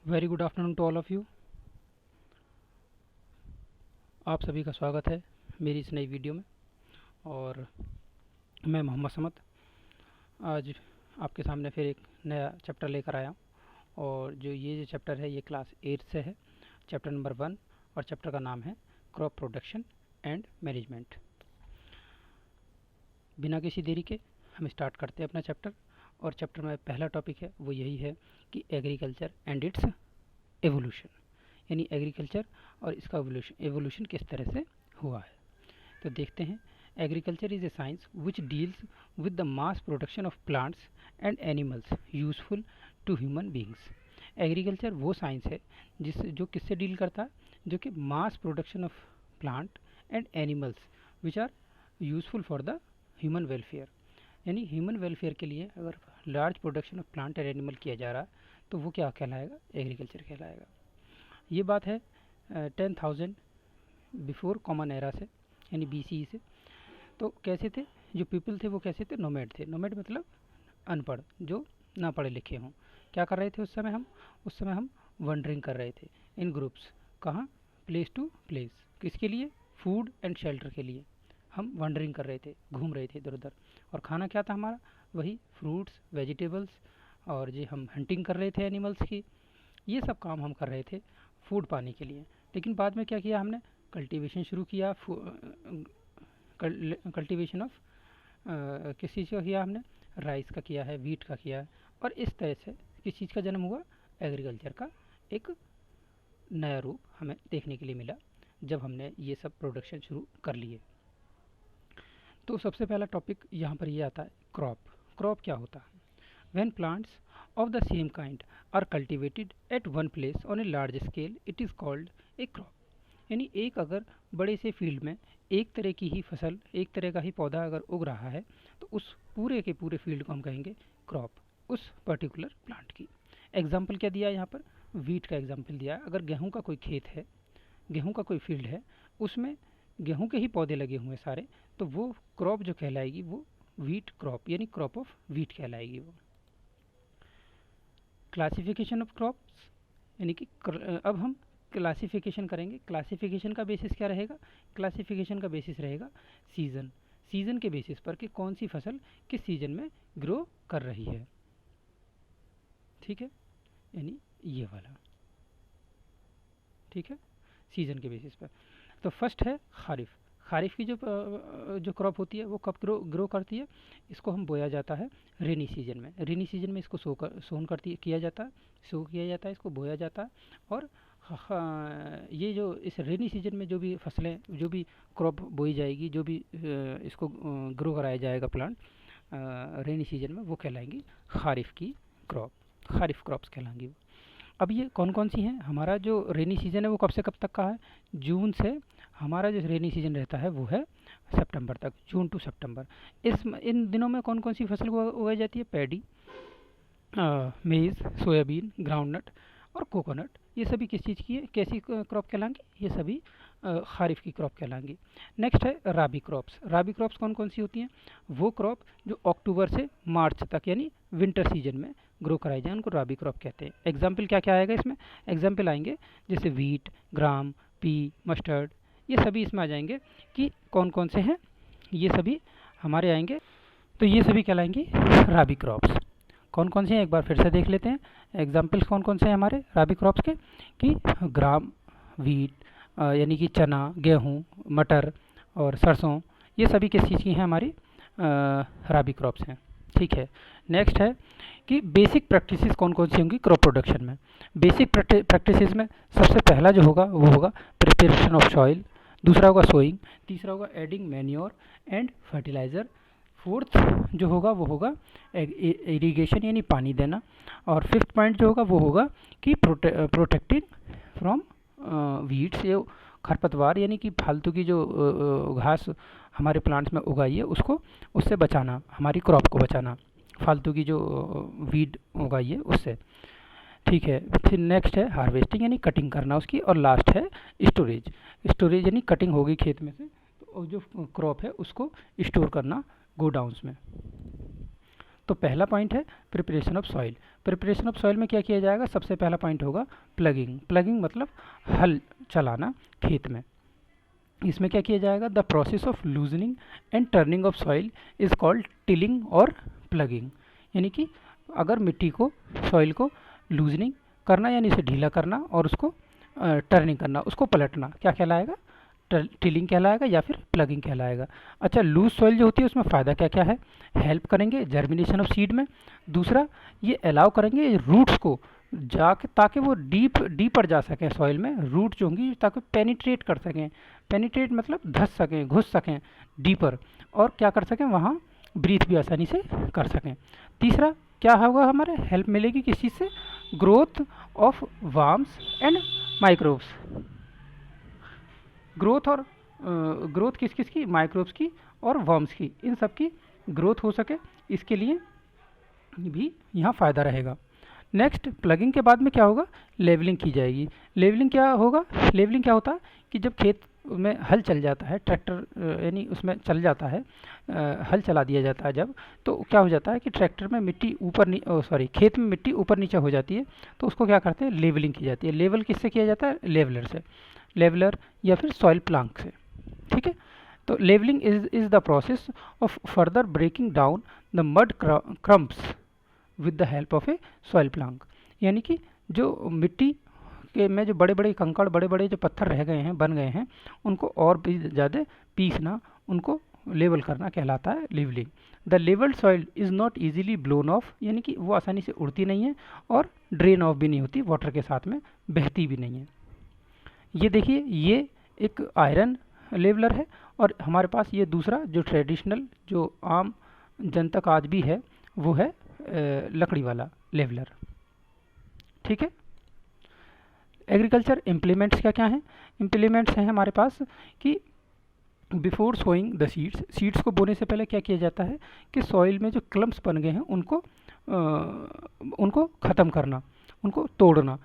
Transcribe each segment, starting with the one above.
Very good afternoon to all of you. आप सभी का स्वागत है मेरी इस नई वीडियो में। और मैं मोहम्मद समद आज आपके सामने फिर एक नया चैप्टर लेकर आया हूँ। और जो चैप्टर है ये क्लास 8 से है, चैप्टर नंबर 1। और चैप्टर का नाम है क्रॉप प्रोडक्शन एंड मैनेजमेंट। बिना किसी देरी के हम स्टार्ट करते हैं अपना चैप्टर। और चैप्टर में पहला टॉपिक है वो यही है कि एग्रीकल्चर एंड इट्स एवोल्यूशन, यानी एग्रीकल्चर और इसका एवोल्यूशन किस तरह से हुआ है। तो देखते हैं। Agriculture is a science which deals with the mass production of plants and animals useful to human beings. Agriculture वो साइंस है जो किससे डील करता है, जो कि mass production of plant and animals which are useful for the human welfare. यानी human welfare के लिए अगर large production of plant and animal किया जा रहा है तो वो क्या कहलाएगा, एग्रीकल्चर कहलाएगा। ये बात है 10,000 बिफोर कॉमन एरा से, यानी BCE से। तो कैसे थे जो पीपल थे, वो कैसे थे, नोमैड थे। नोमैड मतलब अनपढ़, जो ना पढ़े लिखे हों। क्या कर रहे थे उस समय हम वंडरिंग कर रहे थे इन ग्रुप्स। कहाँ? Place to place. किसके लिए? फूड एंड शेल्टर के लिए हम वंडरिंग कर रहे थे, घूम रहे थे इधर उधर। और खाना क्या था हमारा? वही फ्रूट्स, वेजिटेबल्स। और जी हम हंटिंग कर रहे थे एनिमल्स की। ये सब काम हम कर रहे थे फूड पाने के लिए। लेकिन बाद में क्या किया हमने? कल्टीवेशन शुरू किया। कल्टीवेशन ऑफ किस चीज़ का किया हमने? राइस का किया है, वीट का किया है। और इस तरह से किस चीज़ का जन्म हुआ? एग्रीकल्चर का एक नया रूप हमें देखने के लिए मिला जब हमने ये सब प्रोडक्शन शुरू कर लिए। तो सबसे पहला टॉपिक यहाँ पर ये आता है क्रॉप। क्रॉप क्या होता है? When plants of the same kind are cultivated at one place on a large scale, it is called a crop। यानी एक अगर बड़े से फील्ड में एक तरह की ही फसल, एक तरह का ही पौधा अगर उग रहा है तो उस पूरे के पूरे फील्ड को हम कहेंगे क्रॉप, उस पर्टिकुलर प्लांट की। एग्जाम्पल क्या दिया है यहाँ पर? वीट का एग्जाम्पल दिया है। अगर गेहूं का कोई खेत है, गेहूं का कोई फील्ड है, उसमें गेहूं के ही पौधे लगे हुए हैं सारे, तो वो क्रॉप जो कहलाएगी वो वीट क्रॉप, यानी क्रॉप ऑफ वीट कहलाएगी वो। क्लासिफिकेशन ऑफ क्रॉप्स, यानी कि अब हम क्लासिफिकेशन करेंगे। क्लासिफिकेशन का बेसिस क्या रहेगा? क्लासिफिकेशन का बेसिस रहेगा सीज़न। सीज़न के बेसिस पर कि कौन सी फसल किस सीज़न में ग्रो कर रही है। ठीक है, यानी ये वाला। ठीक है, सीज़न के बेसिस पर। तो फर्स्ट है खारिफ। खारिफ की जो क्रॉप होती है वो कब ग्रो करती है? इसको हम बोया जाता है रेनी सीजन में। रेनी सीजन में इसको सोन किया जाता है, सो किया जाता है, इसको बोया जाता है। और ये जो इस रेनी सीजन में जो भी फसलें, जो भी क्रॉप बोई जाएगी, जो भी इसको ग्रो कराया जाएगा प्लांट रेनी सीजन में, वो कहलाएंगी खारिफ की क्रॉप। खारिफ क्रॉप्स कहलाएंगी वो। अब ये कौन कौन सी हैं? हमारा जो रेनी सीजन है वो कब से कब तक का है? जून से हमारा जो रेनी सीजन रहता है वो है सितंबर तक, जून टू सितंबर। इन दिनों में कौन कौन सी फसल उगाई जाती है? पैडी, मेज़, सोयाबीन, ग्राउंडनट और कोकोनट। ये सभी किस चीज़ की है, कैसी क्रॉप कहलाएंगी? ये सभी खारिफ की क्रॉप कहलाएंगी। नेक्स्ट है राबी क्रॉप्स। राबी क्रॉप्स कौन कौन सी होती हैं? वो क्रॉप जो अक्टूबर से मार्च तक, यानी विंटर सीजन में ग्रो कराई जाए, उनको राबी क्रॉप कहते हैं। एग्जाम्पल क्या क्या आएगा इसमें? एग्जाम्पल आएंगे जैसे वीट, ग्राम, पी, मस्टर्ड। ये सभी इसमें आ जाएंगे कि कौन कौन से हैं, ये सभी हमारे आएंगे। तो ये सभी कहलाएंगी राबी क्रॉप्स। कौन कौन से हैं एक बार फिर से देख लेते हैं। एग्जाम्पल्स कौन कौन से हैं हमारे राबी क्रॉप्स के? कि ग्राम, वीट यानी कि चना, गेहूँ, मटर और सरसों, ये सभी किस चीज़ की हैं? हमारी राबी क्रॉप्स हैं। ठीक है, नेक्स्ट है कि बेसिक प्रैक्टिसेस कौन कौन सी होंगी क्रॉप प्रोडक्शन में। बेसिक प्रैक्टिसेस में सबसे पहला जो होगा वो होगा प्रिपरेशन ऑफ सॉइल, दूसरा होगा सोइंग, तीसरा होगा adding manure and fertiliser, fourth जो होगा वो होगा इरिगेशन यानी पानी देना, और फिफ्थ पॉइंट जो होगा वो होगा कि प्रोटेक्टिंग फ्रॉम वीड्स, ये खरपतवार यानी कि फालतू की जो घास हमारे प्लांट्स में उगाई है उसको, उससे बचाना, हमारी क्रॉप को बचाना, फालतू की जो वीड उगाई है उससे। ठीक है, फिर नेक्स्ट है हार्वेस्टिंग यानी कटिंग करना उसकी, और लास्ट है स्टोरेज। स्टोरेज यानी कटिंग होगी खेत में से तो जो क्रॉप है उसको स्टोर करना गोडाउंस में। तो पहला पॉइंट है preparation of soil. Preparation of soil में क्या किया जाएगा, सबसे पहला पॉइंट होगा प्लगिंग। प्लगिंग मतलब हल चलाना खेत में। इसमें क्या किया जाएगा, the process of loosening and turning of soil is called tilling और प्लगिंग। यानी कि अगर मिट्टी को, सॉइल को लूजनिंग करना यानी इसे ढीला करना और उसको टर्निंग करना, उसको पलटना, क्या कहलाएगा, टिलिंग कहलाएगा या फिर प्लगिंग कहलाएगा। अच्छा, लूज सॉइल जो होती है उसमें फ़ायदा क्या क्या है, हेल्प करेंगे जर्मिनेशन ऑफ सीड में। दूसरा, ये अलाउ करेंगे रूट्स को जाके, ताकि वो डीपर जा सकें सॉइल में, रूट जो होंगी ताकि पेनिट्रेट कर सकें। पेनिट्रेट मतलब धस सकें, घुस सकें डीपर, और क्या कर सकें, वहाँ ब्रीथ भी आसानी से कर सकें। तीसरा क्या होगा, हमारे हेल्प मिलेगी किस चीज़ से, growth of warms and microbes. Growth और ग्रोथ किस किस की, माइक्रोब्स की और वर्म्स की, इन सब की ग्रोथ हो सके, इसके लिए भी यहाँ फ़ायदा रहेगा। नेक्स्ट, प्लगिंग के बाद में क्या होगा, लेवलिंग की जाएगी। लेवलिंग क्या होगा, लेवलिंग क्या होता है कि जब खेत में हल चल जाता है, ट्रैक्टर यानी उसमें चल जाता है, हल चला दिया जाता है जब, तो क्या हो जाता है कि ट्रैक्टर में मिट्टी खेत में मिट्टी ऊपर नीचे हो जाती है, तो उसको क्या करते हैं, लेवलिंग की जाती है। लेवल किससे किया जाता है, लेवलर से, लेवलर या फिर सॉइल प्लांक से। ठीक है, तो levelling is the process of further breaking down the mud crumbs with the help of a soil plank. यानी कि जो मिट्टी के में जो बड़े बड़े कंकड़, बड़े बड़े जो पत्थर रह गए हैं, बन गए हैं, उनको और भी ज़्यादा पीसना, उनको लेवल करना कहलाता है levelling. The levelled soil is not easily blown off, यानी कि वो आसानी से उड़ती नहीं है और ड्रेन ऑफ भी नहीं होती, वाटर के साथ में बहती भी नहीं है। ये देखिए, ये एक आयरन लेवलर है, और हमारे पास ये दूसरा जो ट्रेडिशनल, जो आम जन तक आज भी है, वो है लकड़ी वाला लेवलर। ठीक है, एग्रीकल्चर इम्प्लीमेंट्स क्या क्या हैं, इम्प्लीमेंट्स हैं हमारे पास कि before sowing the seeds, seeds को बोने से पहले क्या किया जाता है कि सॉइल में जो क्लम्प्स बन गए हैं उनको ख़त्म करना, उनको तोड़ना,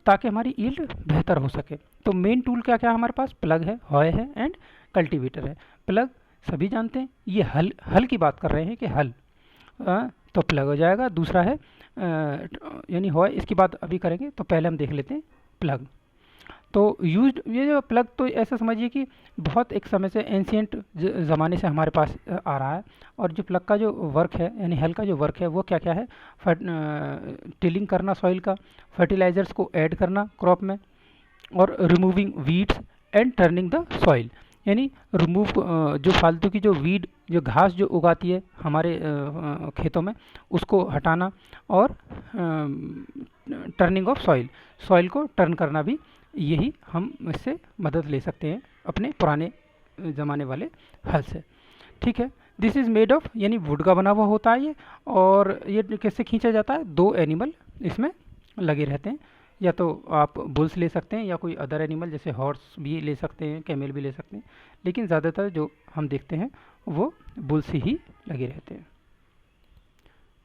ताकि हमारी ईल्ड बेहतर हो सके। तो मेन टूल क्या क्या है हमारे पास, प्लग है, हॉय है एंड कल्टीवेटर है। प्लग सभी जानते हैं, ये हल की बात कर रहे हैं कि हल, तो प्लग हो जाएगा। दूसरा है यानी हॉय, इसकी बात अभी करेंगे, तो पहले हम देख लेते हैं प्लग। तो यूज्ड, ये जो प्लग, तो ऐसा समझिए कि बहुत एक समय से, एंशियंट ज़माने से हमारे पास आ रहा है। और जो प्लग का जो वर्क है, यानी हल का जो वर्क है, वो क्या क्या है, टिलिंग करना सॉइल का, फर्टिलाइजर्स को ऐड करना क्रॉप में, और removing weeds and turning the soil. यानी रिमूव, जो फालतू की जो वीड, जो घास जो उगाती है हमारे खेतों में, उसको हटाना, और टर्निंग ऑफ सॉइल, सॉइल को टर्न करना भी, यही हम इससे मदद ले सकते हैं अपने पुराने ज़माने वाले हल से। ठीक है, दिस इज़ मेड ऑफ, यानी वुड का बना हुआ होता है ये, और ये कैसे खींचा जाता है, दो एनिमल इसमें लगे रहते हैं, या तो आप बुल्स ले सकते हैं या कोई अदर एनिमल जैसे हॉर्स भी ले सकते हैं, कैमल भी ले सकते हैं, लेकिन ज़्यादातर जो हम देखते हैं वो बुल्स ही लगे रहते हैं।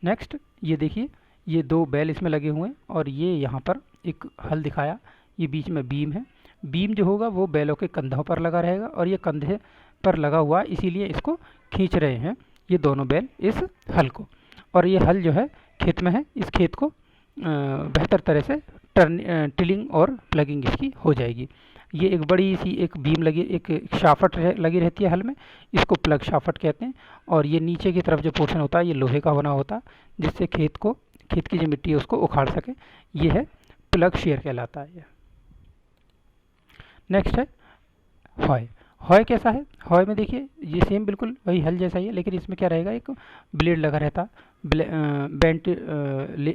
नेक्स्ट, ये देखिए, ये दो बैल इसमें लगे हुए हैं, और ये यहाँ पर एक हल दिखाया, ये बीच में बीम है। बीम जो होगा वो बैलों के कंधों पर लगा रहेगा, और ये कंधे पर लगा हुआ, इसीलिए इसको खींच रहे हैं ये दोनों बैल इस हल को। और ये हल जो है खेत में है, इस खेत को बेहतर तरह से टिलिंग और प्लगिंग इसकी हो जाएगी। ये एक बड़ी सी एक बीम लगी, एक शाफ्ट लगी रहती है हल में, इसको प्लग शाफ्ट कहते हैं। और ये नीचे की तरफ जो पोर्शन होता है, ये लोहे का बना होता है, जिससे खेत की जो मिट्टी है उसको उखाड़ सके, ये है प्लग शेयर कहलाता है। नेक्स्ट है हॉय। हॉय कैसा है, हॉय में देखिए, ये सेम बिल्कुल वही हल जैसा ही है, लेकिन इसमें क्या रहेगा, एक ब्लेड लगा रहता, बेंट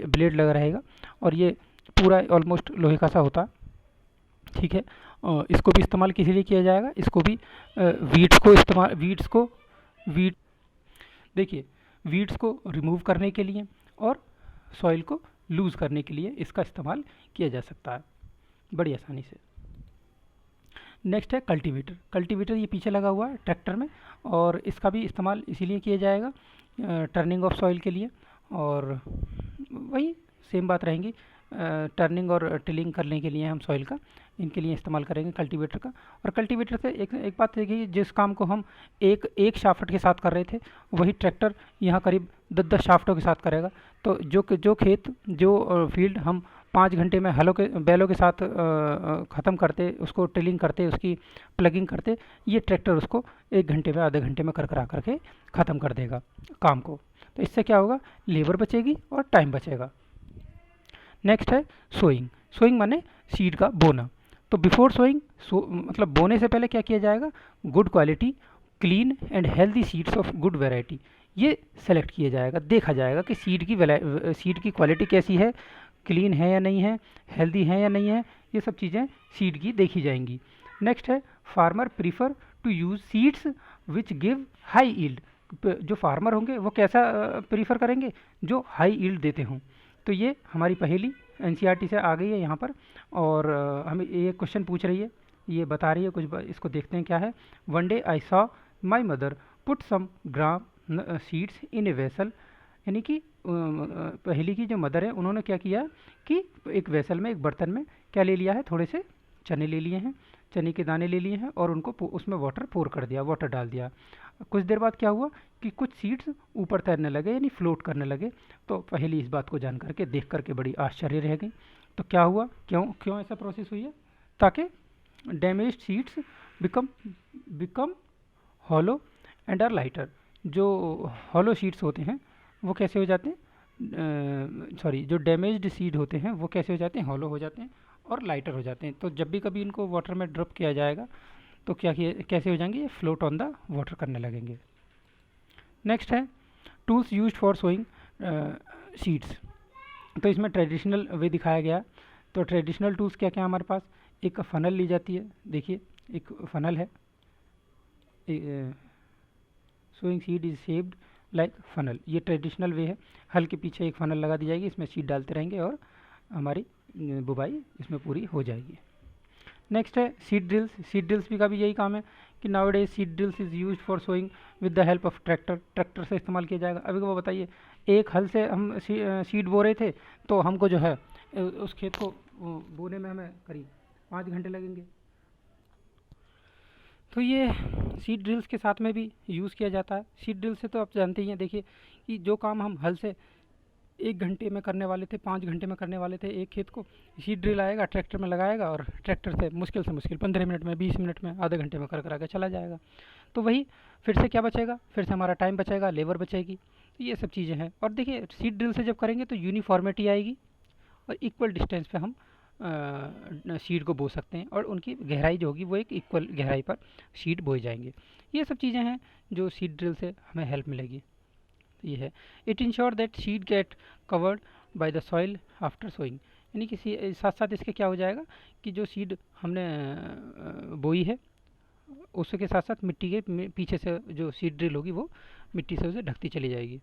ब्लेड लगा रहेगा, और ये पूरा ऑलमोस्ट लोहे का सा होता। ठीक है, इसको भी इस्तेमाल किस लिए किया जाएगा, इसको भी वीड्स को रिमूव करने के लिए और सॉइल को लूज़ करने के लिए इसका इस्तेमाल किया जा सकता है बड़ी आसानी से। नेक्स्ट है कल्टीवेटर। कल्टीवेटर ये पीछे लगा हुआ है ट्रैक्टर में, और इसका भी इस्तेमाल इसीलिए किया जाएगा टर्निंग ऑफ सॉइल के लिए, और वही सेम बात रहेंगी, टर्निंग और टिलिंग करने के लिए हम सॉइल का, इनके लिए इस्तेमाल करेंगे कल्टीवेटर का। और कल्टीवेटर से एक बात देखिए, जिस काम को हम एक शाफ्ट के साथ कर रहे थे, वही ट्रैक्टर यहाँ करीब 10-10 शाफ्टों के साथ करेगा। तो जो खेत जो फील्ड हम 5 घंटे में बैलों के साथ ख़त्म करते, उसको टिलिंग करते, उसकी प्लगिंग करते, ये ट्रैक्टर उसको 1 घंटे में, आधे घंटे में करा करके ख़त्म कर देगा काम को। तो इससे क्या होगा, लेबर बचेगी और टाइम बचेगा। नेक्स्ट है सोइंग। सोइंग माने सीड का बोना। तो बिफोर सोइंग, मतलब बोने से पहले क्या किया जाएगा, good quality, clean and healthy seeds of good variety, ये सेलेक्ट किया जाएगा। देखा जाएगा कि सीड की क्वालिटी कैसी है, क्लीन है या नहीं है, हेल्दी है या नहीं है, ये सब चीज़ें सीड की देखी जाएंगी। नेक्स्ट है farmer prefer to use seeds which give high yield. जो फार्मर होंगे वो कैसा प्रीफर करेंगे, जो हाई यील्ड देते हों। तो ये हमारी पहेली एनसीईआरटी से आ गई है यहाँ पर, और हमें ये क्वेश्चन पूछ रही है, ये बता रही है कुछ, इसको देखते हैं क्या है। One day I saw my mother put some gram seeds in a vessel, यानी कि पहेली की जो मदर है उन्होंने क्या किया कि एक वेसल में, एक बर्तन में क्या ले लिया है, थोड़े से चने ले लिए हैं, चने के दाने ले लिए हैं, और उनको उसमें वाटर पोर कर दिया, वाटर डाल दिया। कुछ देर बाद क्या हुआ कि कुछ सीड्स ऊपर तैरने लगे, यानी फ्लोट करने लगे। तो पहली इस बात को जान करके, देख करके बड़ी आश्चर्य रह गई। तो क्या हुआ, क्यों ऐसा प्रोसेस हुई है, ताकि damaged seeds become hollow and are lighter. जो हॉलो सीड्स होते हैं वो कैसे हो जाते हैं, सॉरी, जो डैमेज्ड सीड होते हैं वो कैसे हो जाते हैं, हॉलो हो जाते हैं और लाइटर हो जाते हैं। तो जब भी कभी इनको वाटर में ड्रॉप किया जाएगा तो कैसे हो जाएंगे, ये फ्लोट ऑन द वाटर करने लगेंगे। नेक्स्ट है tools used for sowing seeds. तो इसमें ट्रेडिशनल वे दिखाया गया। तो ट्रेडिशनल टूल्स क्या क्या हमारे पास, एक फनल ली जाती है, देखिए एक फनल है, sowing seed is shaped like funnel, ये ट्रेडिशनल वे है। हल के पीछे एक फनल लगा दी जाएगी, इसमें सीड डालते रहेंगे और हमारी बुवाई इसमें पूरी हो जाएगी। नेक्स्ट है सीड ड्रिल्स। सीड ड्रिल्स भी का भी यही काम है कि nowadays seed drills is used for sowing with the help of tractor. Tractor से इस्तेमाल किया जाएगा। अभी वो बताइए, एक हल से हम सीड बो रहे थे, तो हमको जो है उस खेत को बोने में हमें करीब 5 घंटे लगेंगे। तो ये सीड ड्रिल्स के साथ में भी यूज़ किया जाता है। सीड ड्रिल से तो आप जानते ही हैं, देखिए कि जो काम हम हल से 1 घंटे में करने वाले थे, 5 घंटे में करने वाले थे एक खेत को, सीड ड्रिल आएगा, ट्रैक्टर में लगाएगा और ट्रैक्टर से मुश्किल 15 मिनट में, 20 मिनट में, आधे घंटे में कर के चला जाएगा। तो वही फिर से क्या बचेगा, फिर से हमारा टाइम बचेगा, लेबर बचेगी। तो ये सब चीज़ें हैं। और देखिए सीड ड्रिल से जब करेंगे तो यूनिफॉर्मिटी आएगी और इक्वल डिस्टेंस पे हम सीड को बो सकते हैं, और उनकी गहराई जो होगी वो एक इक्वल गहराई पर सीड बोए जाएंगे। ये सब चीज़ें हैं जो सीड ड्रिल से हमें हेल्प मिलेगी। ये है, it ensure that seed get covered by the soil after sowing, यानी कि साथ साथ इसके क्या हो जाएगा कि जो सीड हमने बोई है उसके साथ साथ मिट्टी के पीछे से जो सीड ड्रिल होगी वो मिट्टी से उसे ढकती चली जाएगी।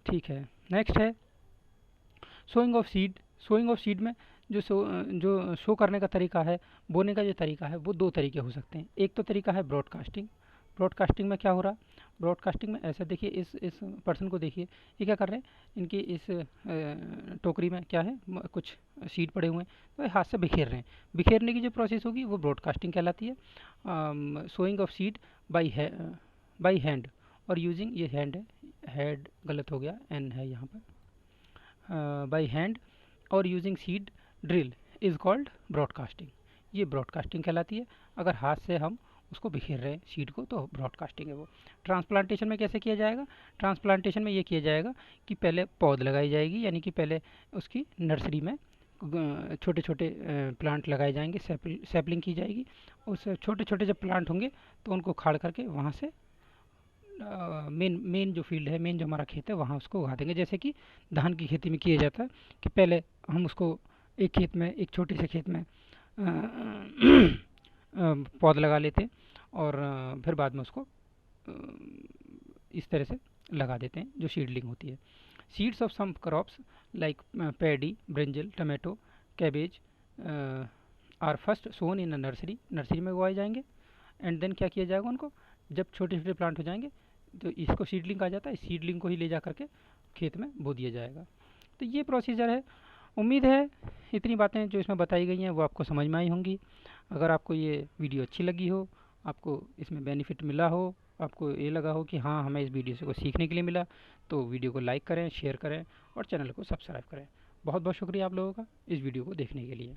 ठीक है, नेक्स्ट है sowing of seed. Sowing of seed में जो शो करने का तरीका है, बोने का जो तरीका है, वो 2 तरीके हो सकते हैं। एक तो तरीका है ब्रॉडकास्टिंग। ब्रॉडकास्टिंग में क्या हो रहा, ब्रॉडकास्टिंग में ऐसा देखिए, इस पर्सन को देखिए, ये क्या कर रहे हैं, इनकी इस टोकरी में क्या है, कुछ सीड पड़े हुए हैं, तो ये हाथ से बिखेर रहे हैं। बिखेरने की जो प्रोसेस होगी वो ब्रॉडकास्टिंग कहलाती है। Sowing of seed by hand और यूजिंग, ये हैंड है, हेड गलत हो गया, एन है यहाँ पर, बाई हैंड और using seed drill is called broadcasting. ये ब्रॉडकास्टिंग कहलाती है। अगर हाथ से हम उसको बिखेर रहे हैं सीड को तो ब्रॉडकास्टिंग है वो। ट्रांसप्लांटेशन में कैसे किया जाएगा, ट्रांसप्लांटेशन में ये किया जाएगा कि पहले पौध लगाई जाएगी, यानी कि पहले उसकी नर्सरी में छोटे छोटे प्लांट लगाए जाएंगे, सैपलिंग की जाएगी। उस छोटे छोटे जब प्लांट होंगे तो उनको खाड़ करके वहाँ से मेन जो फील्ड है, मेन जो हमारा खेत है वहाँ उसको उगा देंगे। जैसे कि धान की खेती में किया जाता है कि पहले हम उसको एक खेत में, एक छोटे से खेत में पौध लगा लेते हैं और फिर बाद में उसको इस तरह से लगा देते हैं जो सीडलिंग होती है। Seeds of some crops like paddy, brinjal, tomato, cabbage are first sown in a nursery. Nursery में उगाए जाएंगे एंड देन क्या किया जाएगा, उनको जब छोटे छोटे प्लांट हो जाएंगे तो इसको सीडलिंग कहा जाता है। सीडलिंग को ही ले जा करके खेत में बो दिया जाएगा। तो ये प्रोसीजर है। उम्मीद है इतनी बातें जो इसमें बताई गई हैं वो आपको समझ में आई होंगी। अगर आपको ये वीडियो अच्छी लगी हो, आपको इसमें बेनिफिट मिला हो, आपको ये लगा हो कि हाँ हमें इस वीडियो से कुछ सीखने के लिए मिला, तो वीडियो को लाइक करें, शेयर करें और चैनल को सब्सक्राइब करें। बहुत बहुत शुक्रिया आप लोगों का इस वीडियो को देखने के लिए।